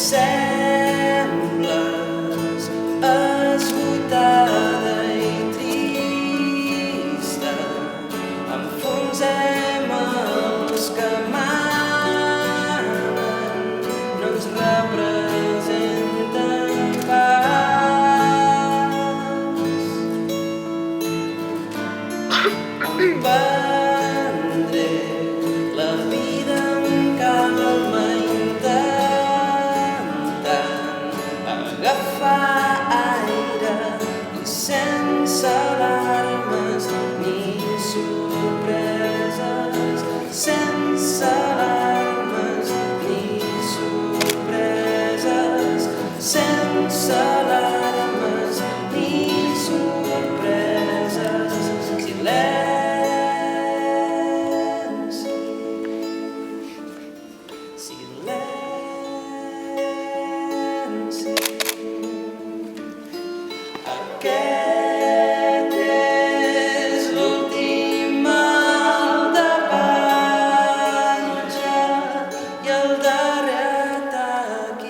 Sembles esgotada i trista, enfonsem els que manen, no ens representen pas. Prendré la vida amb calma, intentant agafar aire i sense alarmes ni sorpreses, sense alarmes ni sorpreses, sense alarmes ni sorpreses. Silenci, silenci. Aquest és l'últim mal de patge i el darrer atac i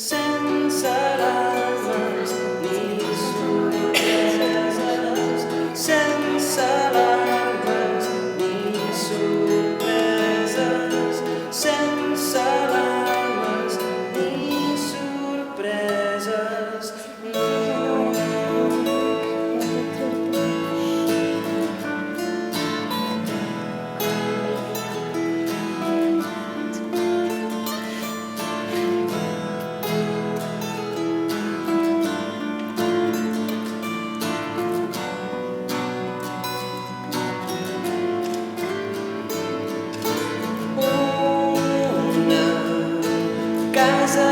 sense alarmes ni sorpreses, sense alarmes ni sorpreses, sense alarmes ni sorpreses. No. Una casa